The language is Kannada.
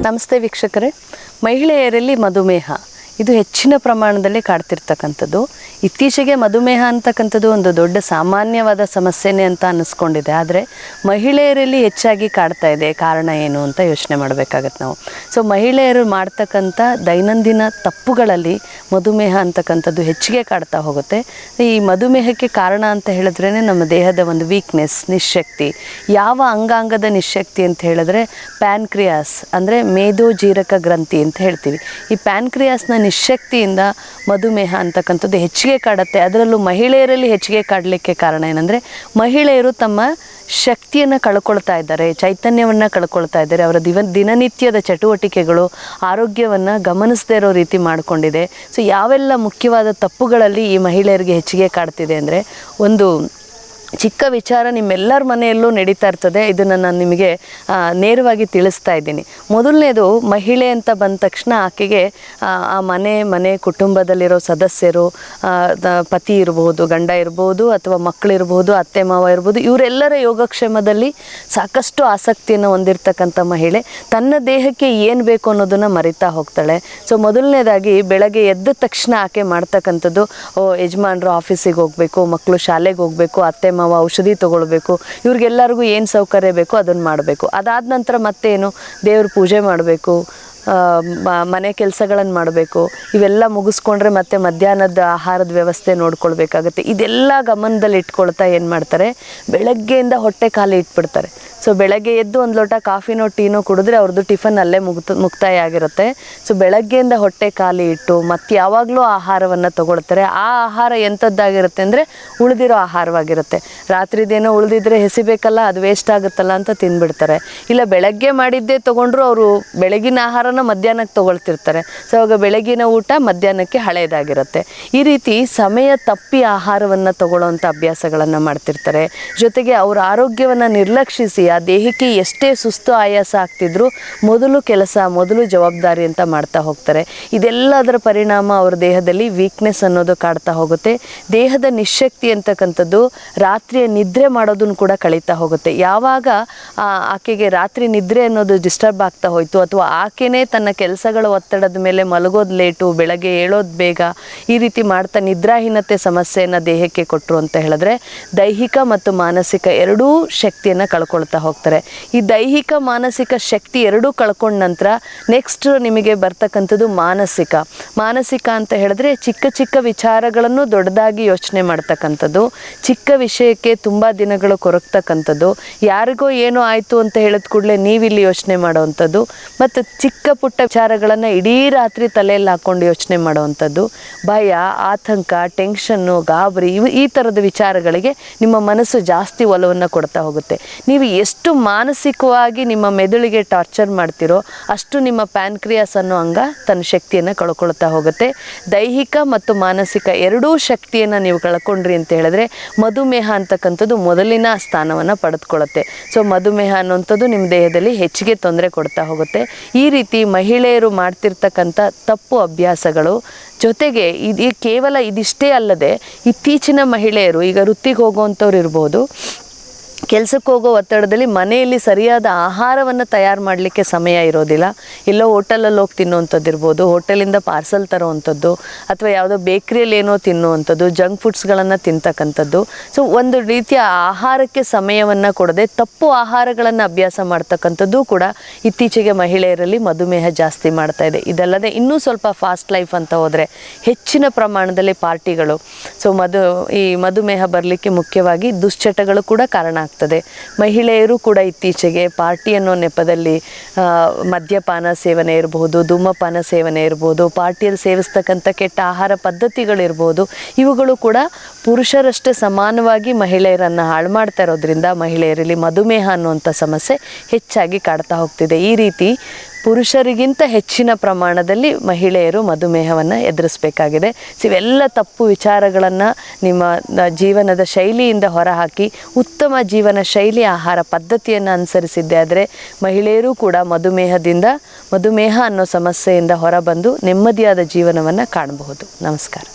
ನಮಸ್ತೆ ವೀಕ್ಷಕರೇ. ಮಹಿಳೆಯರಲ್ಲಿ ಮಧುಮೇಹ ಇದು ಹೆಚ್ಚಿನ ಪ್ರಮಾಣದಲ್ಲಿ ಕಾಡ್ತಿರ್ತಕ್ಕಂಥದ್ದು. ಇತ್ತೀಚೆಗೆ ಮಧುಮೇಹ ಅಂತಕ್ಕಂಥದ್ದು ಒಂದು ದೊಡ್ಡ ಸಾಮಾನ್ಯವಾದ ಸಮಸ್ಯೆನೇ ಅಂತ ಅನ್ನಿಸ್ಕೊಂಡಿದೆ. ಆದರೆ ಮಹಿಳೆಯರಲ್ಲಿ ಹೆಚ್ಚಾಗಿ ಕಾಡ್ತಾ ಇದೆ. ಕಾರಣ ಏನು ಅಂತ ಯೋಚನೆ ಮಾಡಬೇಕಾಗತ್ತೆ ನಾವು. ಮಹಿಳೆಯರು ಮಾಡ್ತಕ್ಕಂಥ ದೈನಂದಿನ ತಪ್ಪುಗಳಲ್ಲಿ ಮಧುಮೇಹ ಅಂತಕ್ಕಂಥದ್ದು ಹೆಚ್ಚಿಗೆ ಕಾಡ್ತಾ ಹೋಗುತ್ತೆ. ಈ ಮಧುಮೇಹಕ್ಕೆ ಕಾರಣ ಅಂತ ಹೇಳಿದ್ರೇ ನಮ್ಮ ದೇಹದ ಒಂದು ವೀಕ್ನೆಸ್, ನಿಶ್ಶಕ್ತಿ. ಯಾವ ಅಂಗಾಂಗದ ನಿಶ್ಶಕ್ತಿ ಅಂತ ಹೇಳಿದ್ರೆ ಪ್ಯಾನ್ಕ್ರಿಯಾಸ್ ಅಂದರೆ ಮೇದೋಜೀರಕ ಗ್ರಂಥಿ ಅಂತ ಹೇಳ್ತೀವಿ. ಈ ಪ್ಯಾನ್ಕ್ರಿಯಾಸ್ನ ನಿಶ್ಶಕ್ತಿಯಿಂದ ಮಧುಮೇಹ ಅಂತಕ್ಕಂಥದ್ದು ಹೆಚ್ಚಿಗೆ ಕಾಡುತ್ತೆ. ಅದರಲ್ಲೂ ಮಹಿಳೆಯರಲ್ಲಿ ಹೆಚ್ಚಿಗೆ ಕಾಡಲಿಕ್ಕೆ ಕಾರಣ ಏನಂದರೆ ಮಹಿಳೆಯರು ತಮ್ಮ ಶಕ್ತಿಯನ್ನು ಕಳ್ಕೊಳ್ತಾ ಇದ್ದಾರೆ, ಚೈತನ್ಯವನ್ನು ಕಳ್ಕೊಳ್ತಾ ಇದ್ದಾರೆ. ಅವರ ದಿನನಿತ್ಯದ ಚಟುವಟಿಕೆಗಳು ಆರೋಗ್ಯವನ್ನು ಗಮನಿಸದೇ ಇರೋ ರೀತಿ ಮಾಡಿಕೊಂಡಿದೆ. ಯಾವೆಲ್ಲ ಮುಖ್ಯವಾದ ತಪ್ಪುಗಳಲ್ಲಿ ಈ ಮಹಿಳೆಯರಿಗೆ ಹೆಚ್ಚಿಗೆ ಕಾಡ್ತಿದೆ ಅಂದರೆ, ಒಂದು ಚಿಕ್ಕ ವಿಚಾರ ನಿಮ್ಮೆಲ್ಲರ ಮನೆಯಲ್ಲೂ ನಡೀತಾ ಇರ್ತದೆ. ಇದನ್ನು ನಾನು ನಿಮಗೆ ನೇರವಾಗಿ ತಿಳಿಸ್ತಾ ಇದ್ದೀನಿ. ಮೊದಲನೇದು, ಮಹಿಳೆ ಅಂತ ಬಂದ ತಕ್ಷಣ ಆಕೆಗೆ ಆ ಮನೆ ಕುಟುಂಬದಲ್ಲಿರೋ ಸದಸ್ಯರು, ಪತಿ ಇರ್ಬೋದು, ಗಂಡ ಇರ್ಬೋದು, ಅಥವಾ ಮಕ್ಕಳಿರ್ಬೋದು, ಅತ್ತೆ ಮಾವ ಇರ್ಬೋದು, ಇವರೆಲ್ಲರ ಯೋಗಕ್ಷೇಮದಲ್ಲಿ ಸಾಕಷ್ಟು ಆಸಕ್ತಿಯನ್ನು ಹೊಂದಿರತಕ್ಕಂಥ ಮಹಿಳೆ ತನ್ನ ದೇಹಕ್ಕೆ ಏನು ಬೇಕು ಅನ್ನೋದನ್ನು ಮರಿತಾ ಹೋಗ್ತಾಳೆ. ಮೊದಲನೇದಾಗಿ ಬೆಳಗ್ಗೆ ಎದ್ದ ತಕ್ಷಣ ಆಕೆ ಮಾಡ್ತಕ್ಕಂಥದ್ದು, ಯಜಮಾನರು ಆಫೀಸಿಗೆ ಹೋಗಬೇಕು, ಮಕ್ಕಳು ಶಾಲೆಗೆ ಹೋಗಬೇಕು, ಅತ್ತೆ ಮಾವ ಔಷಧಿ ತೊಗೊಳ್ಬೇಕು, ಇವ್ರಿಗೆಲ್ಲರಿಗೂ ಏನು ಸೌಕರ್ಯ ಬೇಕೋ ಅದನ್ನು ಮಾಡಬೇಕು. ಅದಾದ ನಂತರ ಮತ್ತೇನು, ದೇವ್ರ ಪೂಜೆ ಮಾಡಬೇಕು, ಮನೆ ಕೆಲಸಗಳನ್ನು ಮಾಡಬೇಕು. ಇವೆಲ್ಲ ಮುಗಿಸ್ಕೊಂಡ್ರೆ ಮತ್ತೆ ಮಧ್ಯಾಹ್ನದ ಆಹಾರದ ವ್ಯವಸ್ಥೆ ನೋಡ್ಕೊಳ್ಬೇಕಾಗತ್ತೆ. ಇದೆಲ್ಲ ಗಮನದಲ್ಲಿ ಇಟ್ಕೊಳ್ತಾ ಏನು ಮಾಡ್ತಾರೆ, ಬೆಳಗ್ಗೆಯಿಂದ ಹೊಟ್ಟೆ ಖಾಲಿ ಇಟ್ಬಿಡ್ತಾರೆ. ಬೆಳಗ್ಗೆ ಎದ್ದು ಒಂದು ಲೋಟ ಕಾಫಿನೋ ಟೀನೋ ಕುಡಿದ್ರೆ ಅವ್ರದ್ದು ಟಿಫನ್ ಅಲ್ಲೇ ಮುಕ್ತಾಯ ಆಗಿರುತ್ತೆ. ಬೆಳಗ್ಗೆಯಿಂದ ಹೊಟ್ಟೆ ಖಾಲಿ ಇಟ್ಟು ಮತ್ತೆ ಯಾವಾಗಲೂ ಆಹಾರವನ್ನು ತೊಗೊಳ್ತಾರೆ. ಆ ಆಹಾರ ಎಂಥದ್ದಾಗಿರುತ್ತೆ ಅಂದರೆ ಉಳಿದಿರೋ ಆಹಾರವಾಗಿರುತ್ತೆ. ರಾತ್ರಿದೇನೋ ಉಳಿದಿದ್ರೆ ಎಸಿಬೇಕಲ್ಲ, ಅದು ವೇಸ್ಟ್ ಆಗುತ್ತಲ್ಲ ಅಂತ ತಿಂದ್ಬಿಡ್ತಾರೆ. ಇಲ್ಲ ಬೆಳಗ್ಗೆ ಮಾಡಿದ್ದೇ ತೊಗೊಂಡ್ರು ಅವರು ಬೆಳಗಿನ ಆಹಾರನ ಮಧ್ಯಾಹ್ನಕ್ಕೆ ತೊಗೊಳ್ತಿರ್ತಾರೆ. ಅವಾಗ ಬೆಳಗಿನ ಊಟ ಮಧ್ಯಾಹ್ನಕ್ಕೆ ಹಳೇದಾಗಿರುತ್ತೆ. ಈ ರೀತಿ ಸಮಯ ತಪ್ಪಿ ಆಹಾರವನ್ನು ತೊಗೊಳ್ಳೋವಂಥ ಅಭ್ಯಾಸಗಳನ್ನು ಮಾಡ್ತಿರ್ತಾರೆ. ಜೊತೆಗೆ ಅವರ ಆರೋಗ್ಯವನ್ನು ನಿರ್ಲಕ್ಷಿಸಿ ಆ ದೇಹಕ್ಕೆ ಎಷ್ಟೇ ಸುಸ್ತು ಆಯಾಸ ಆಗ್ತಿದ್ರು ಮೊದಲು ಜವಾಬ್ದಾರಿ ಅಂತ ಮಾಡ್ತಾ ಹೋಗ್ತಾರೆ. ಇದೆಲ್ಲದರ ಪರಿಣಾಮ ಅವರ ದೇಹದಲ್ಲಿ ವೀಕ್ನೆಸ್ ಅನ್ನೋದು ಕಾಡ್ತಾ ಹೋಗುತ್ತೆ. ದೇಹದ ನಿಶ್ಶಕ್ತಿ ಅಂತಕ್ಕಂಥದ್ದು ರಾತ್ರಿಯ ನಿದ್ರೆ ಮಾಡೋದನ್ನು ಕೂಡ ಕಳೀತಾ ಹೋಗುತ್ತೆ. ಯಾವಾಗ ಆಕೆಗೆ ರಾತ್ರಿ ನಿದ್ರೆ ಅನ್ನೋದು ಡಿಸ್ಟರ್ಬ್ ಆಗ್ತಾ ಹೋಯಿತು, ಅಥವಾ ಆಕೆನೇ ತನ್ನ ಕೆಲಸಗಳ ಒತ್ತಡದ ಮೇಲೆ ಮಲಗೋದು ಲೇಟು, ಬೆಳಗ್ಗೆ ಏಳೋದು ಬೇಗ, ಈ ರೀತಿ ಮಾಡ್ತಾ ನಿದ್ರಾಹೀನತೆ ಸಮಸ್ಯೆಯನ್ನು ದೇಹಕ್ಕೆ ಕೊಟ್ಟರು ಅಂತ ಹೇಳಿದ್ರೆ ದೈಹಿಕ ಮತ್ತು ಮಾನಸಿಕ ಎರಡೂ ಶಕ್ತಿಯನ್ನು ಕಳ್ಕೊಳ್ತಾ ಹೋಗ್ತಾರೆ. ಈ ದೈಹಿಕ ಮಾನಸಿಕ ಶಕ್ತಿ ಎರಡೂ ಕಳ್ಕೊಂಡ ನಂತರ ನೆಕ್ಸ್ಟ್ ನಿಮಗೆ ಬರ್ತಕ್ಕಂಥದ್ದು ಮಾನಸಿಕ ಅಂತ ಹೇಳಿದ್ರೆ ಚಿಕ್ಕ ಚಿಕ್ಕ ವಿಚಾರಗಳನ್ನು ದೊಡ್ಡದಾಗಿ ಯೋಚನೆ ಮಾಡ್ತಕ್ಕಂಥದ್ದು, ಚಿಕ್ಕ ವಿಷಯಕ್ಕೆ ತುಂಬ ದಿನಗಳು ಕೊರಗ್ತಕ್ಕಂಥದ್ದು, ಯಾರಿಗೋ ಏನೋ ಆಯಿತು ಅಂತ ಹೇಳಿದ ಕೂಡಲೇ ನೀವಿಲ್ಲಿ ಯೋಚನೆ ಮಾಡೋವಂಥದ್ದು, ಮತ್ತು ಚಿಕ್ಕ ಪುಟ್ಟ ವಿಚಾರಗಳನ್ನು ಇಡೀ ರಾತ್ರಿ ತಲೆಯಲ್ಲಿ ಹಾಕ್ಕೊಂಡು ಯೋಚನೆ ಮಾಡೋವಂಥದ್ದು, ಭಯ, ಆತಂಕ, ಟೆನ್ಷನ್ನು, ಗಾಬರಿ, ಈ ಥರದ ವಿಚಾರಗಳಿಗೆ ನಿಮ್ಮ ಮನಸ್ಸು ಜಾಸ್ತಿ ಒಲವನ್ನು ಕೊಡ್ತಾ ಹೋಗುತ್ತೆ. ನೀವು ಎಷ್ಟು ಮಾನಸಿಕವಾಗಿ ನಿಮ್ಮ ಮೆದುಳಿಗೆ ಟಾರ್ಚರ್ ಮಾಡ್ತಿರೋ ಅಷ್ಟು ನಿಮ್ಮ ಪ್ಯಾನ್ಕ್ರಿಯಾಸ್ ಅನ್ನೋ ಅಂಗ ತನ್ನ ಶಕ್ತಿಯನ್ನು ಕಳ್ಕೊಳ್ತಾ ಹೋಗುತ್ತೆ. ದೈಹಿಕ ಮತ್ತು ಮಾನಸಿಕ ಎರಡೂ ಶಕ್ತಿಯನ್ನು ನೀವು ಕಳ್ಕೊಂಡ್ರಿ ಅಂತ ಹೇಳಿದ್ರೆ ಮಧುಮೇಹ ಅಂತಕ್ಕಂಥದ್ದು ಮೊದಲಿನ ಸ್ಥಾನವನ್ನು ಪಡೆದುಕೊಳ್ಳುತ್ತೆ. ಮಧುಮೇಹ ಅನ್ನೋಂಥದ್ದು ನಿಮ್ಮ ದೇಹದಲ್ಲಿ ಹೆಚ್ಚಿಗೆ ತೊಂದರೆ ಕೊಡ್ತಾ ಹೋಗುತ್ತೆ. ಈ ರೀತಿ ಮಹಿಳೆಯರು ಮಾಡ್ತಿರ್ತಕ್ಕಂಥ ತಪ್ಪು ಅಭ್ಯಾಸಗಳು ಜೊತೆಗೆ ಕೇವಲ ಇದಿಷ್ಟೇ ಅಲ್ಲದೆ ಇತ್ತೀಚಿನ ಮಹಿಳೆಯರು, ಈಗ ವೃತ್ತಿಗೆ ಹೋಗುವಂಥವ್ರು ಇರ್ಬೋದು, ಕೆಲಸಕ್ಕೆ ಹೋಗೋ ಒತ್ತಡದಲ್ಲಿ ಮನೆಯಲ್ಲಿ ಸರಿಯಾದ ಆಹಾರವನ್ನು ತಯಾರು ಮಾಡಲಿಕ್ಕೆ ಸಮಯ ಇರೋದಿಲ್ಲ. ಎಲ್ಲೋ ಹೋಟೆಲಲ್ಲಿ ಹೋಗಿ ತಿನ್ನೋವಂಥದ್ದು ಇರ್ಬೋದು, ಹೋಟೆಲಿಂದ ಪಾರ್ಸಲ್ ತರೋವಂಥದ್ದು, ಅಥವಾ ಯಾವುದೋ ಬೇಕ್ರಿಯಲ್ಲಿ ಏನೋ ತಿನ್ನುವಂಥದ್ದು, ಜಂಕ್ ಫುಡ್ಸ್ಗಳನ್ನು ತಿಂತಕ್ಕಂಥದ್ದು. ಒಂದು ರೀತಿಯ ಆಹಾರಕ್ಕೆ ಸಮಯವನ್ನು ಕೊಡದೆ ತಪ್ಪು ಆಹಾರಗಳನ್ನು ಅಭ್ಯಾಸ ಮಾಡ್ತಕ್ಕಂಥದ್ದು ಕೂಡ ಇತ್ತೀಚೆಗೆ ಮಹಿಳೆಯರಲ್ಲಿ ಮಧುಮೇಹ ಜಾಸ್ತಿ ಮಾಡ್ತಾ ಇದೆ. ಇದಲ್ಲದೆ ಇನ್ನೂ ಸ್ವಲ್ಪ ಫಾಸ್ಟ್ ಲೈಫ್ ಅಂತ ಹೋದರೆ ಹೆಚ್ಚಿನ ಪ್ರಮಾಣದಲ್ಲಿ ಪಾರ್ಟಿಗಳು. ಈ ಮಧುಮೇಹ ಬರಲಿಕ್ಕೆ ಮುಖ್ಯವಾಗಿ ದುಶ್ಚಟಗಳು ಕೂಡ ಕಾರಣ ಆಗ್ತದೆ. ಮಹಿಳೆಯರು ಕೂಡ ಇತ್ತೀಚೆಗೆ ಪಾರ್ಟಿ ಅನ್ನೋ ನೆಪದಲ್ಲಿ ಮದ್ಯಪಾನ ಸೇವನೆ ಇರಬಹುದು, ಧೂಮಪಾನ ಸೇವನೆ ಇರ್ಬೋದು, ಪಾರ್ಟಿಯಲ್ಲಿ ಸೇವಿಸ್ತಕ್ಕಂಥ ಕೆಟ್ಟ ಆಹಾರ ಪದ್ಧತಿಗಳಿರ್ಬೋದು, ಇವುಗಳು ಕೂಡ ಪುರುಷರಷ್ಟೇ ಸಮಾನವಾಗಿ ಮಹಿಳೆಯರನ್ನು ಹಾಳು ಮಾಡ್ತಾ ಇರೋದ್ರಿಂದ ಮಹಿಳೆಯರಲ್ಲಿ ಮಧುಮೇಹ ಅನ್ನುವಂಥ ಸಮಸ್ಯೆ ಹೆಚ್ಚಾಗಿ ಕಾಡ್ತಾ ಹೋಗ್ತಿದೆ. ಈ ರೀತಿ ಪುರುಷರಿಗಿಂತ ಹೆಚ್ಚಿನ ಪ್ರಮಾಣದಲ್ಲಿ ಮಹಿಳೆಯರು ಮಧುಮೇಹವನ್ನು ಎದುರಿಸಬೇಕಾಗಿದೆ. ಇವೆಲ್ಲ ತಪ್ಪು ವಿಚಾರಗಳನ್ನು ನಿಮ್ಮ ಜೀವನದ ಶೈಲಿಯಿಂದ ಹೊರಹಾಕಿ ಉತ್ತಮ ಜೀವನ ಶೈಲಿ ಆಹಾರ ಪದ್ಧತಿಯನ್ನು ಅನುಸರಿಸಿದ್ದೆ ಆದರೆ ಮಹಿಳೆಯರು ಕೂಡ ಮಧುಮೇಹ ಅನ್ನೋ ಸಮಸ್ಯೆಯಿಂದ ಹೊರಬಂದು ನೆಮ್ಮದಿಯಾದ ಜೀವನವನ್ನು ಕಾಣಬಹುದು. ನಮಸ್ಕಾರ.